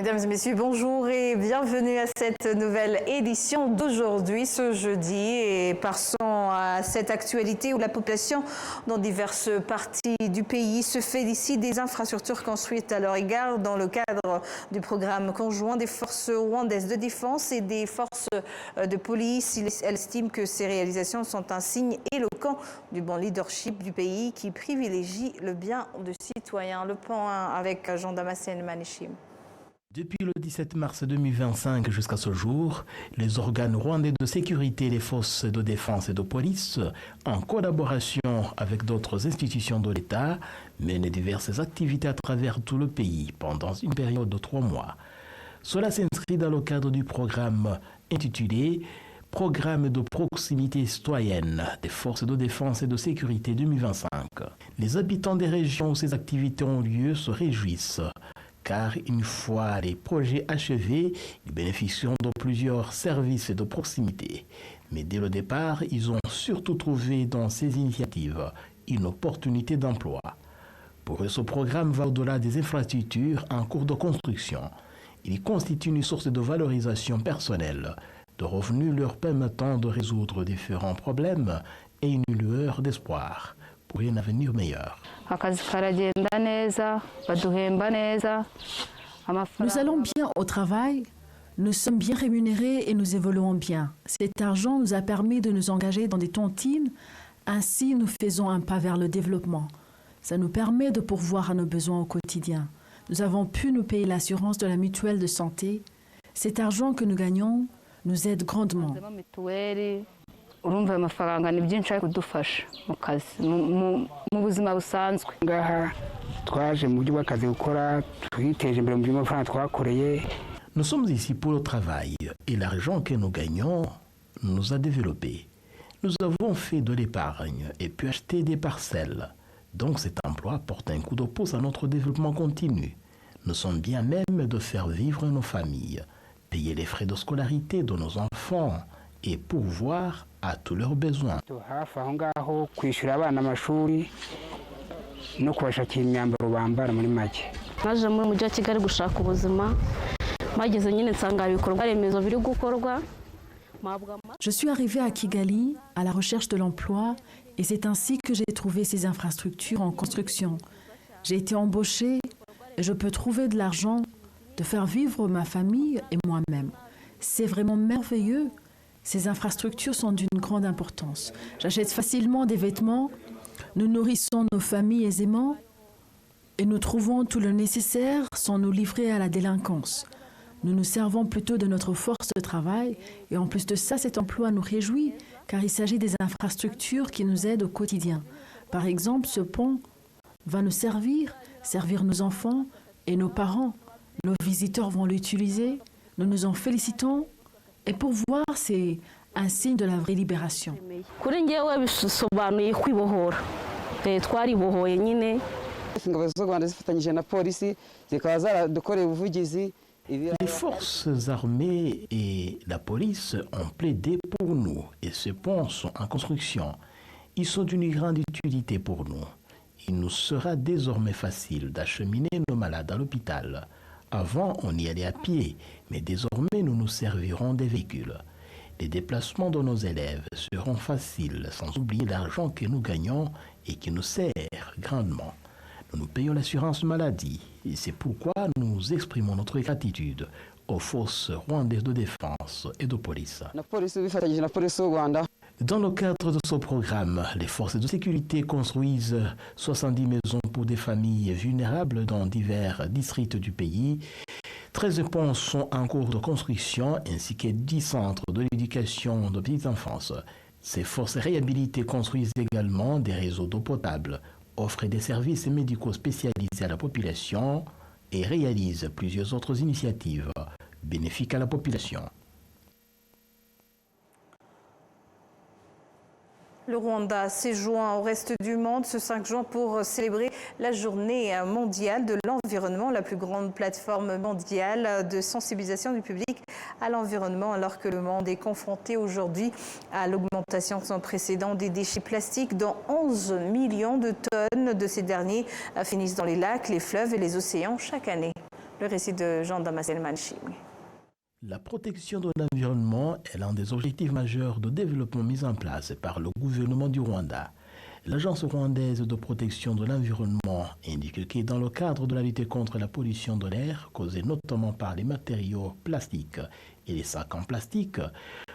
Mesdames et messieurs, bonjour et bienvenue à cette nouvelle édition d'aujourd'hui, ce jeudi. Et passons à cette actualité où la population dans diverses parties du pays se félicite des infrastructures construites à leur égard dans le cadre du programme conjoint des forces rwandaises de défense et des forces de police. Elle estime que ces réalisations sont un signe éloquent du bon leadership du pays qui privilégie le bien des citoyens. Le point avec Jean Damascène Manichim. Depuis le 17 mars 2025 jusqu'à ce jour, les organes rwandais de sécurité et les forces de défense et de police, en collaboration avec d'autres institutions de l'État, mènent diverses activités à travers tout le pays pendant une période de 3 mois. Cela s'inscrit dans le cadre du programme intitulé « Programme de proximité citoyenne des forces de défense et de sécurité 2025 ». Les habitants des régions où ces activités ont lieu se réjouissent, car une fois les projets achevés, ils bénéficieront de plusieurs services de proximité. Mais dès le départ, ils ont surtout trouvé dans ces initiatives une opportunité d'emploi. Pour eux, ce programme va au-delà des infrastructures en cours de construction. Il constitue une source de valorisation personnelle, de revenus leur permettant de résoudre différents problèmes et une lueur d'espoir pour un avenir meilleur. Nous allons bien au travail, nous sommes bien rémunérés et nous évoluons bien. Cet argent nous a permis de nous engager dans des tontines, ainsi nous faisons un pas vers le développement. Ça nous permet de pourvoir à nos besoins au quotidien. Nous avons pu nous payer l'assurance de la mutuelle de santé. Cet argent que nous gagnons nous aide grandement. urumva amafaranga ni byinshi ari kudufasha mu kazi mu buzima busanzwe ngaha twaje mu buryo bw'akazi gukora twiteje imbere mu by'amafaranga twakoreye. Nous sommes ici pour le travail et l'argent que nous gagnons nous a développés. Nous avons fait de l'épargne et pu acheter des parcelles. Donc cet emploi porte un coup de pouce à notre développement continu. Nous sommes bien même de faire vivre nos familles, payer les frais de scolarité de nos enfants et pourvoir à tous leurs besoins. Je suis arrivée à Kigali à la recherche de l'emploi et c'est ainsi que j'ai trouvé ces infrastructures en construction. J'ai été embauchée et je peux trouver de l'argent de faire vivre ma famille et moi-même. C'est vraiment merveilleux. Ces infrastructures sont d'une grande importance. J'achète facilement des vêtements, nous nourrissons nos familles aisément et nous trouvons tout le nécessaire sans nous livrer à la délinquance. Nous nous servons plutôt de notre force de travail et en plus de ça, cet emploi nous réjouit car il s'agit des infrastructures qui nous aident au quotidien. Par exemple, ce pont va nous servir nos enfants et nos parents. Nos visiteurs vont l'utiliser, nous nous en félicitons. Et pour voir, c'est un signe de la vraie libération. Les forces armées et la police ont plaidé pour nous et ces ponts sont en construction. Ils sont d'une grande utilité pour nous. Il nous sera désormais facile d'acheminer nos malades à l'hôpital. Avant, on y allait à pied, mais désormais, nous nous servirons des véhicules. Les déplacements de nos élèves seront faciles, sans oublier l'argent que nous gagnons et qui nous sert grandement. Nous payons l'assurance maladie, et c'est pourquoi nous exprimons notre gratitude aux forces rwandaises de défense et de police. Dans le cadre de ce programme, les forces de sécurité construisent 70 maisons pour des familles vulnérables dans divers districts du pays. 13 ponts sont en cours de construction ainsi que 10 centres de l'éducation de petite enfance. Ces forces réhabilitées construisent également des réseaux d'eau potable, offrent des services médicaux spécialisés à la population et réalisent plusieurs autres initiatives bénéfiques à la population. Le Rwanda s'est joint au reste du monde ce 5 juin pour célébrer la journée mondiale de l'environnement, la plus grande plateforme mondiale de sensibilisation du public à l'environnement, alors que le monde est confronté aujourd'hui à l'augmentation sans précédent des déchets plastiques, dont 11 millions de tonnes de ces derniers finissent dans les lacs, les fleuves et les océans chaque année. Le récit de Jean-Damascène Manchimi. La protection de l'environnement est l'un des objectifs majeurs de développement mis en place par le gouvernement du Rwanda. L'Agence rwandaise de protection de l'environnement indique que dans le cadre de la lutte contre la pollution de l'air, causée notamment par les matériaux plastiques et les sacs en plastique,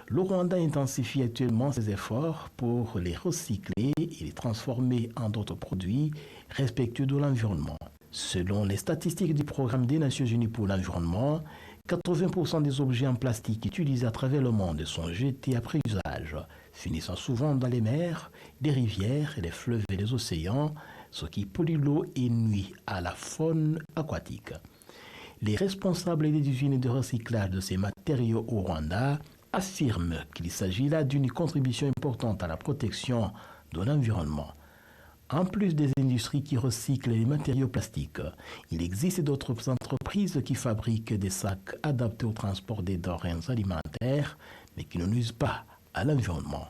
le Rwanda intensifie actuellement ses efforts pour les recycler et les transformer en d'autres produits respectueux de l'environnement. Selon les statistiques du Programme des Nations Unies pour l'environnement, 80% des objets en plastique utilisés à travers le monde sont jetés après usage, finissant souvent dans les mers, les rivières, les fleuves et les océans, ce qui pollue l'eau et nuit à la faune aquatique. Les responsables des usines de recyclage de ces matériaux au Rwanda affirment qu'il s'agit là d'une contribution importante à la protection de l'environnement. En plus des industries qui recyclent les matériaux plastiques, il existe d'autres entreprises qui fabriquent des sacs adaptés au transport des denrées alimentaires, mais qui ne nuisent pas à l'environnement.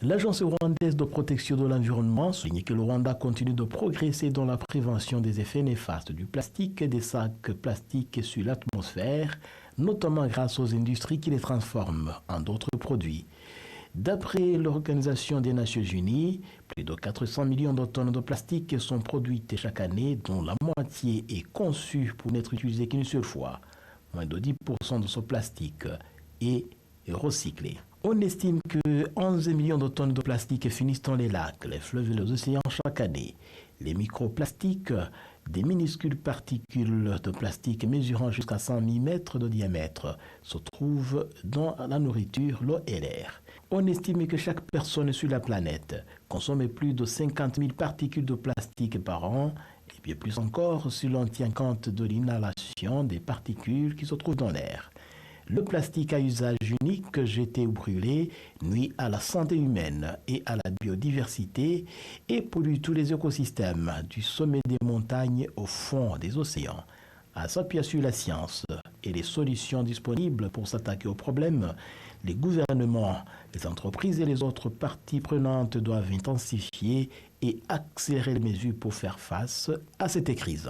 L'Agence rwandaise de protection de l'environnement souligne que le Rwanda continue de progresser dans la prévention des effets néfastes du plastique et des sacs plastiques sur l'atmosphère, notamment grâce aux industries qui les transforment en d'autres produits. D'après l'Organisation des Nations Unies, plus de 400 millions de tonnes de plastique sont produites chaque année, dont la moitié est conçue pour n'être utilisée qu'une seule fois. Moins de 10% de ce plastique est recyclé. On estime que 11 millions de tonnes de plastique finissent dans les lacs, les fleuves et les océans chaque année. Les microplastiques, des minuscules particules de plastique mesurant jusqu'à 100 mm de diamètre, se trouvent dans la nourriture, l'eau et l'air. On estime que chaque personne sur la planète consomme plus de 50 000 particules de plastique par an, et bien plus encore si l'on tient compte de l'inhalation des particules qui se trouvent dans l'air. Le plastique à usage unique, jeté ou brûlé, nuit à la santé humaine et à la biodiversité et pollue tous les écosystèmes, du sommet des montagnes au fond des océans. À s'appuyer sur la science et les solutions disponibles pour s'attaquer au problème, les gouvernements, les entreprises et les autres parties prenantes doivent intensifier et accélérer les mesures pour faire face à cette crise.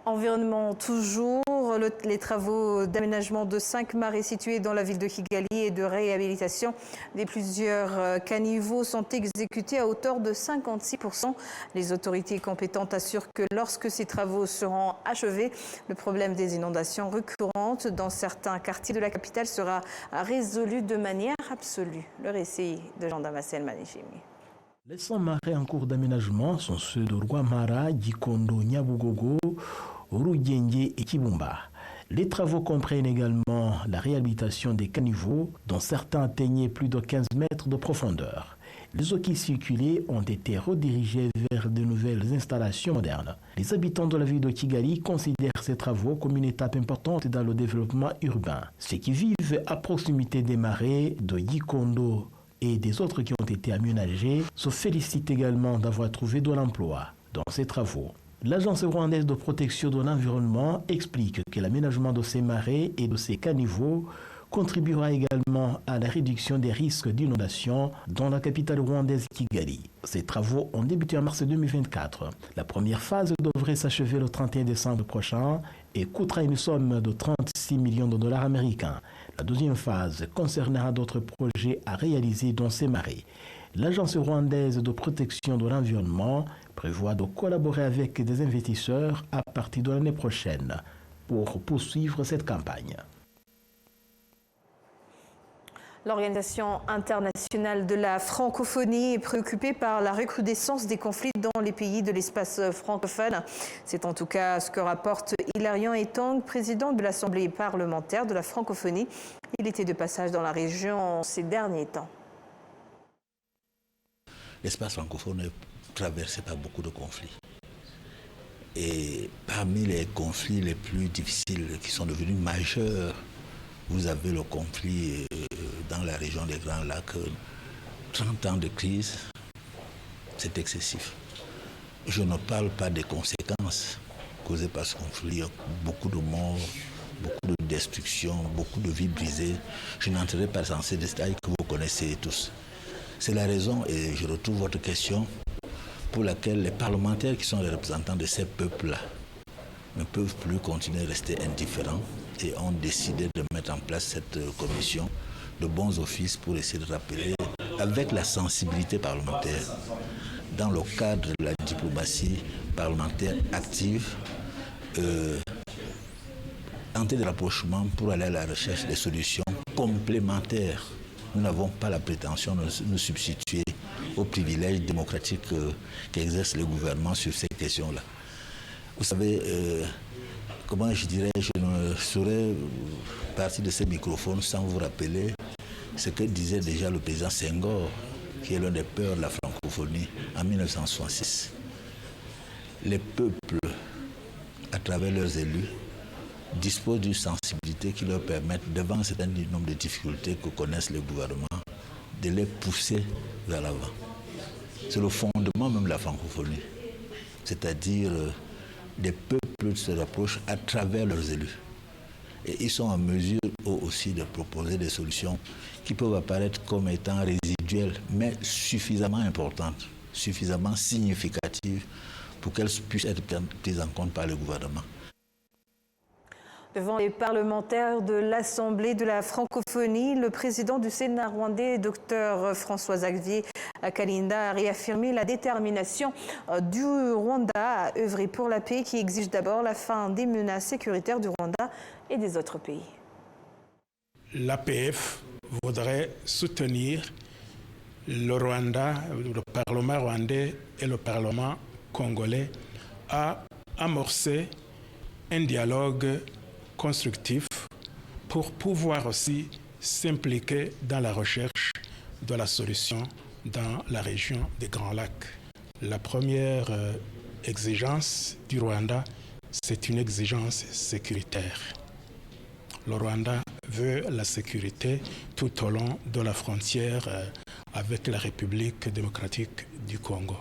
Environnement toujours, les travaux d'aménagement de 5 marais situés dans la ville de Kigali et de réhabilitation des plusieurs caniveaux sont exécutés à hauteur de 56%. Les autorités compétentes assurent que lorsque ces travaux seront achevés, le problème des inondations récurrentes dans certains quartiers de la capitale sera résolu de manière absolue. Le récit de Jean-Damascène Manchimi. Les 100 marais en cours d'aménagement sont ceux de Rwamara, Gikondo, Nyabugogo, Rugenge et Kibumba. Les travaux comprennent également la réhabilitation des caniveaux, dont certains atteignaient plus de 15 mètres de profondeur. Les eaux qui circulaient ont été redirigées vers de nouvelles installations modernes. Les habitants de la ville de Kigali considèrent ces travaux comme une étape importante dans le développement urbain. Ceux qui vivent à proximité des marais de Gikondo et des autres qui ont été aménagés se félicitent également d'avoir trouvé de l'emploi dans ces travaux. L'Agence rwandaise de protection de l'environnement explique que l'aménagement de ces marais et de ces caniveaux contribuera également à la réduction des risques d'inondation dans la capitale rwandaise Kigali. Ces travaux ont débuté en mars 2024. La première phase devrait s'achever le 31 décembre prochain et coûtera une somme de 36 millions de dollars américains. La deuxième phase concernera d'autres projets à réaliser dans ces marais. L'Agence rwandaise de protection de l'environnement prévoit de collaborer avec des investisseurs à partir de l'année prochaine pour poursuivre cette campagne. L'Organisation internationale de la francophonie est préoccupée par la recrudescence des conflits dans les pays de l'espace francophone. C'est en tout cas ce que rapporte Hilarion Etong, président de l'Assemblée parlementaire de la francophonie. Il était de passage dans la région ces derniers temps. L'espace francophone est traversé par beaucoup de conflits. Et parmi les conflits les plus difficiles qui sont devenus majeurs, vous avez le conflit dans la région des Grands Lacs. 30 ans de crise, c'est excessif. Je ne parle pas des conséquences causées par ce conflit. Beaucoup de morts, beaucoup de destruction, beaucoup de vies brisées. Je n'entrerai pas dans ces détails que vous connaissez tous. C'est la raison, et je retrouve votre question, pour laquelle les parlementaires qui sont les représentants de ces peuples-là ne peuvent plus continuer à rester indifférents et ont décidé de mettre en place cette commission de bons offices pour essayer de rappeler, avec la sensibilité parlementaire, dans le cadre de la diplomatie parlementaire active, tenter de rapprochement pour aller à la recherche des solutions complémentaires. Nous n'avons pas la prétention de nous substituer aux privilèges démocratiques qu'exerce le gouvernement sur ces questions-là. Vous savez, comment je dirais, je ne saurais partir de ces microphones sans vous rappeler ce que disait déjà le président Senghor, qui est l'un des pères de la francophonie, en 1966. Les peuples, à travers leurs élus, disposent d'une sensibilité qui leur permet, devant un certain nombre de difficultés que connaissent les gouvernements, de les pousser vers l'avant. C'est le fondement même de la francophonie. C'est-à-dire, des peuples se rapprochent à travers leurs élus. Et ils sont en mesure, eux aussi, de proposer des solutions qui peuvent apparaître comme étant résiduelles, mais suffisamment importantes, suffisamment significatives pour qu'elles puissent être prises en compte par le gouvernement. Devant les parlementaires de l'Assemblée de la francophonie, le président du Sénat rwandais, Dr François-Xavier Kalinda, a réaffirmé la détermination du Rwanda à œuvrer pour la paix qui exige d'abord la fin des menaces sécuritaires du Rwanda et des autres pays. L'APF voudrait soutenir le Rwanda, le Parlement rwandais et le Parlement congolais à amorcer un dialogue constructif pour pouvoir aussi s'impliquer dans la recherche de la solution dans la région des Grands Lacs. La première exigence du Rwanda, c'est une exigence sécuritaire. Le Rwanda veut la sécurité tout au long de la frontière avec la République démocratique du Congo.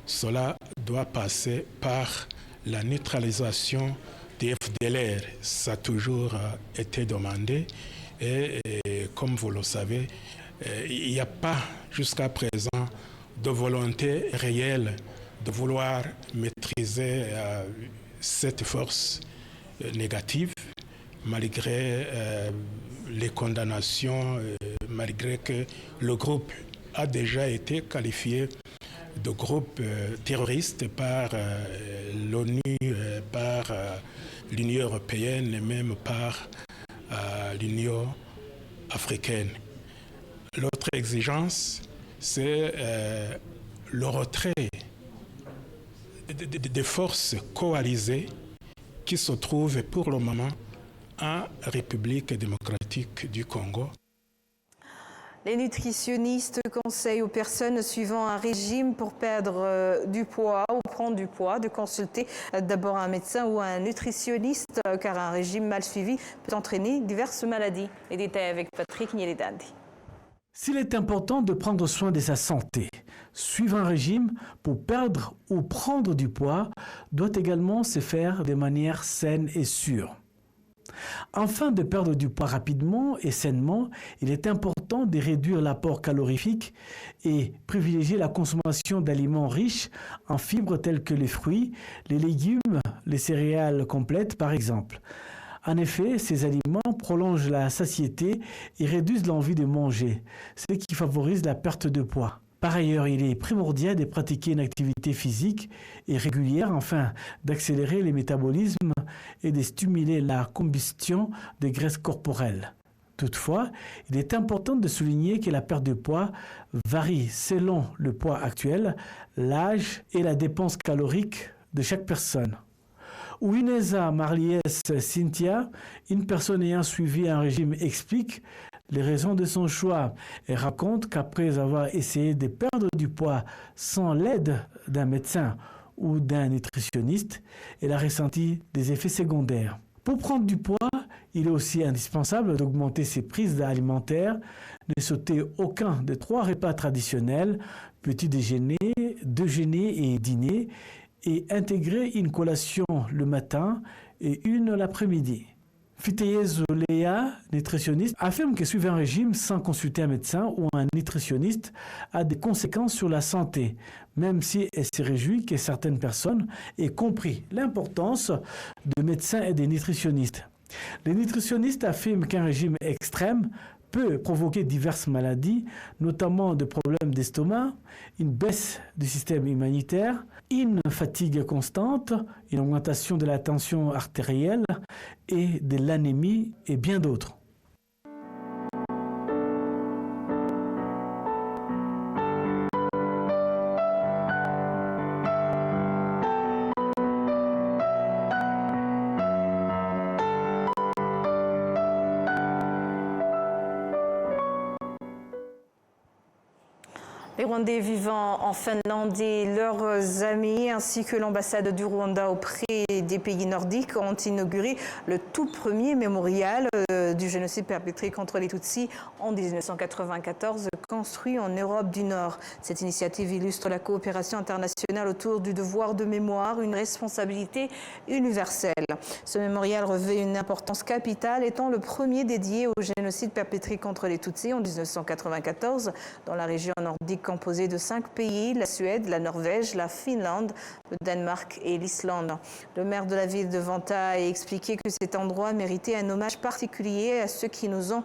Cela doit passer par la neutralisation des FDLR. Ça a toujours été demandé et comme vous le savez, il n'y a pas jusqu'à présent de volonté réelle de vouloir maîtriser cette force négative, malgré les condamnations, malgré que le groupe a déjà été qualifié de groupe terroriste par l'ONU, par l'Union européenne et même par l'Union africaine. L'autre exigence, c'est le retrait des forces coalisées qui se trouvent pour le moment en République démocratique du Congo. Les nutritionnistes conseillent aux personnes suivant un régime pour perdre du poids ou prendre du poids de consulter d'abord un médecin ou un nutritionniste car un régime mal suivi peut entraîner diverses maladies. Les détails avec Patrick Nieledandi. S'il est important de prendre soin de sa santé, suivre un régime pour perdre ou prendre du poids doit également se faire de manière saine et sûre. Afin de perdre du poids rapidement et sainement, il est important de réduire l'apport calorifique et privilégier la consommation d'aliments riches en fibres tels que les fruits, les légumes, les céréales complètes par exemple. En effet, ces aliments prolongent la satiété et réduisent l'envie de manger, ce qui favorise la perte de poids. Par ailleurs, il est primordial de pratiquer une activité physique et régulière afin d'accélérer le métabolisme et de stimuler la combustion des graisses corporelles. Toutefois, il est important de souligner que la perte de poids varie selon le poids actuel, l'âge et la dépense calorique de chaque personne. Ouineza Marlies Cynthia, une personne ayant suivi un régime, explique les raisons de son choix et raconte qu'après avoir essayé de perdre du poids sans l'aide d'un médecin ou d'un nutritionniste, elle a ressenti des effets secondaires. Pour prendre du poids, il est aussi indispensable d'augmenter ses prises alimentaires, ne sauter aucun des 3 repas traditionnels, petit déjeuner, déjeuner et dîner, et intégrer une collation le matin et une l'après-midi. Fiteyezu Leya, nutritionniste, affirme que suivre un régime sans consulter un médecin ou un nutritionniste a des conséquences sur la santé, même si elle se réjouit que certaines personnes aient compris l'importance de médecins et des nutritionnistes. Les nutritionnistes affirment qu'un régime extrême peut provoquer diverses maladies, notamment des problèmes d'estomac, une baisse du système immunitaire, une fatigue constante, une augmentation de la tension artérielle et de l'anémie et bien d'autres. Les Rwandais vivant en Finlande et leurs amis, ainsi que l'ambassade du Rwanda auprès des pays nordiques, ont inauguré le tout premier mémorial du génocide perpétré contre les Tutsis en 1994, construit en Europe du Nord. Cette initiative illustre la coopération internationale autour du devoir de mémoire, une responsabilité universelle. Ce mémorial revêt une importance capitale, étant le premier dédié au génocide perpétré contre les Tutsis en 1994 dans la région nordique composée de 5 pays, la Suède, la Norvège, la Finlande, le Danemark et l'Islande. Le maire de la ville de Vantaa a expliqué que cet endroit méritait un hommage particulier à ceux qui nous ont,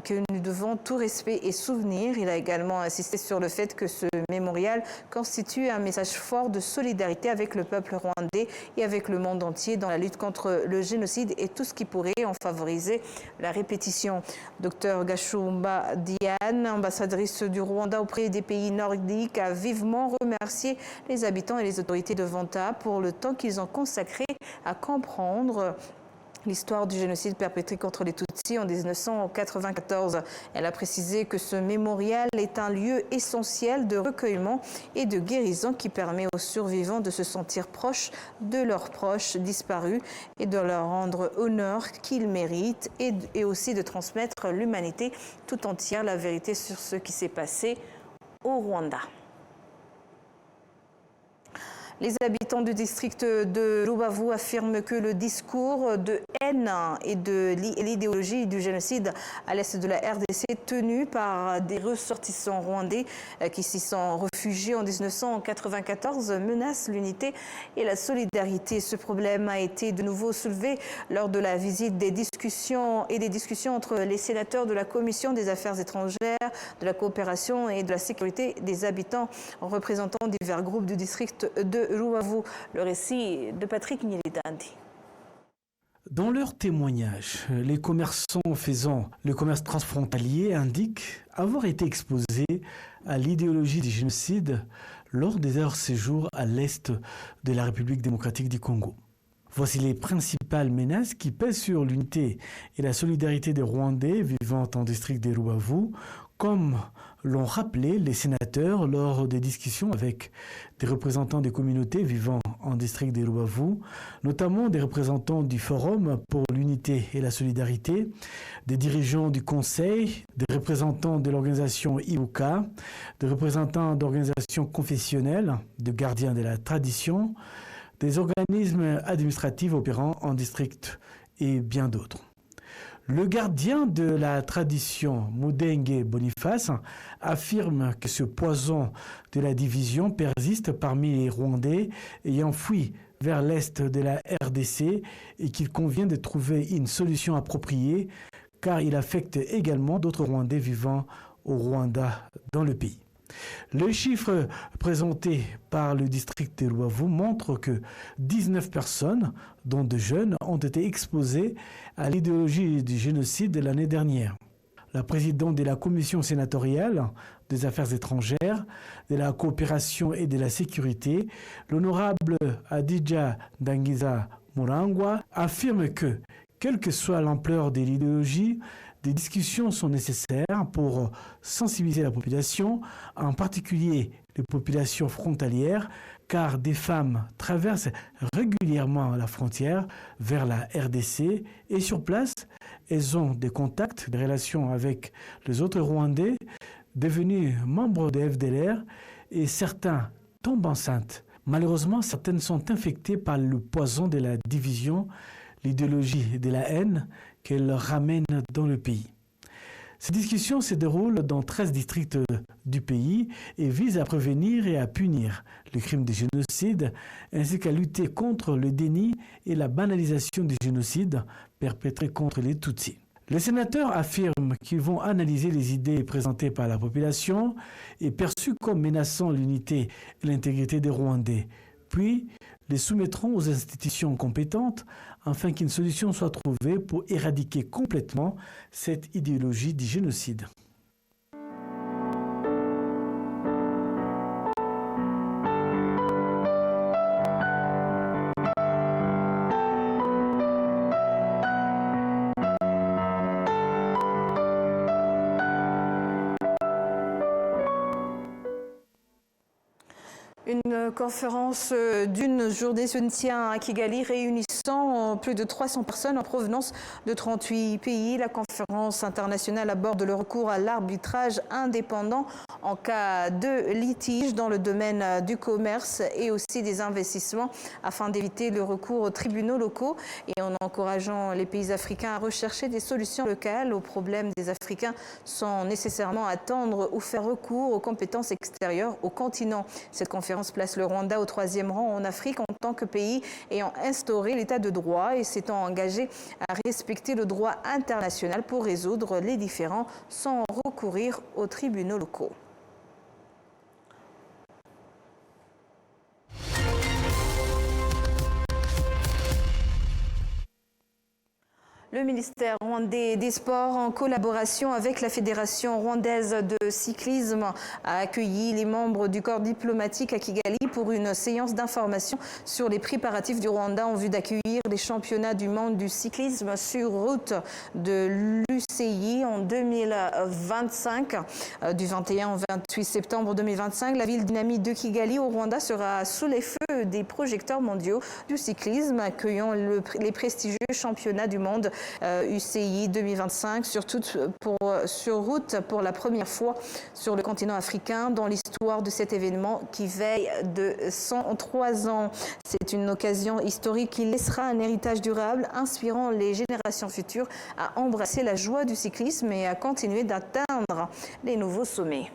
que nous devons tout respect et souvenir. Il a également insisté sur le fait que ce mémorial constitue un message fort de solidarité avec le peuple rwandais et avec le monde entier dans la lutte contre le génocide et tout ce qui pourrait en favoriser la répétition. Dr Gashumba Diane, ambassadrice du Rwanda auprès des pays nordiques, a vivement remercié les habitants et les autorités de Vantaa pour le temps qu'ils ont consacré à comprendre l'histoire du génocide perpétré contre les Tutsis en 1994. Elle a précisé que ce mémorial est un lieu essentiel de recueillement et de guérison qui permet aux survivants de se sentir proches de leurs proches disparus et de leur rendre honneur qu'ils méritent et aussi de transmettre l'humanité tout entière la vérité sur ce qui s'est passé au Rwanda. Les habitants du district de Rubavu affirment que le discours de haine et de l'idéologie du génocide à l'est de la RDC tenu par des ressortissants rwandais qui s'y sont réfugiés en 1994 menace l'unité et la solidarité. Ce problème a été de nouveau soulevé lors de la visite des discussions entre les sénateurs de la Commission des Affaires étrangères, de la coopération et de la sécurité des habitants en représentant divers groupes du district de Rubavu. Le récit de Patrick Nyelidandi. Dans leur témoignage, les commerçants faisant le commerce transfrontalier indiquent avoir été exposés à l'idéologie du génocide lors de leur séjour à l'est de la République démocratique du Congo. Voici les principales menaces qui pèsent sur l'unité et la solidarité des Rwandais vivant en district de Rubavu, comme l'ont rappelé les sénateurs lors des discussions avec des représentants des communautés vivant en district de Rubavu, notamment des représentants du Forum pour l'unité et la solidarité, des dirigeants du Conseil, des représentants de l'organisation IUCA, des représentants d'organisations confessionnelles, de gardiens de la tradition, des organismes administratifs opérant en district et bien d'autres. Le gardien de la tradition, Mudenge Boniface, affirme que ce poison de la division persiste parmi les Rwandais ayant fui vers l'est de la RDC et qu'il convient de trouver une solution appropriée car il affecte également d'autres Rwandais vivant au Rwanda dans le pays. Le chiffre présenté par le district de Rubavu montre que 19 personnes, dont de jeunes, ont été exposées à l'idéologie du génocide l'année dernière. La présidente de la commission sénatoriale des affaires étrangères, de la coopération et de la sécurité, l'honorable Adija Dangiza Murangwa, affirme que, quelle que soit l'ampleur de l'idéologie, des discussions sont nécessaires pour sensibiliser la population, en particulier les populations frontalières, car des femmes traversent régulièrement la frontière vers la RDC et sur place, elles ont des contacts, des relations avec les autres Rwandais devenus membres de FDLR et certains tombent enceintes. Malheureusement, certaines sont infectées par le poison de la division, l'idéologie de la haine qu'elle ramène dans le pays. Ces discussions se déroulent dans 13 districts du pays et visent à prévenir et à punir le crime de génocide, ainsi qu'à lutter contre le déni et la banalisation du génocide perpétré contre les Tutsis. Les sénateurs affirment qu'ils vont analyser les idées présentées par la population et perçues comme menaçant l'unité et l'intégrité des Rwandais, puis les soumettront aux institutions compétentes afin qu'une solution soit trouvée pour éradiquer complètement cette idéologie du génocide. Une conférence d'une journée se tient à Kigali réunissant plus de 300 personnes en provenance de 38 pays. La conférence internationale aborde le recours à l'arbitrage indépendant en cas de litige dans le domaine du commerce et aussi des investissements afin d'éviter le recours aux tribunaux locaux et en encourageant les pays africains à rechercher des solutions locales aux problèmes des Africains sans nécessairement attendre ou faire recours aux compétences extérieures au continent. Cette conférence place le Rwanda au 3e rang en Afrique en tant que pays ayant instauré l'état de droit et s'étant engagé à respecter le droit international pour résoudre les différends sans recourir aux tribunaux locaux. Le ministère rwandais des Sports, en collaboration avec la Fédération rwandaise de cyclisme, a accueilli les membres du corps diplomatique à Kigali pour une séance d'information sur les préparatifs du Rwanda en vue d'accueillir les championnats du monde du cyclisme sur route de l'UCI en 2025. Du 21 au 28 septembre 2025, la ville dynamique de Kigali au Rwanda sera sous les feux des projecteurs mondiaux du cyclisme, accueillant les prestigieux championnats du monde UCI 2025 sur route pour la première fois sur le continent africain dans l'histoire de cet événement qui veille de 103 ans. C'est une occasion historique qui laissera un héritage durable inspirant les générations futures à embrasser la joie du cyclisme et à continuer d'atteindre les nouveaux sommets.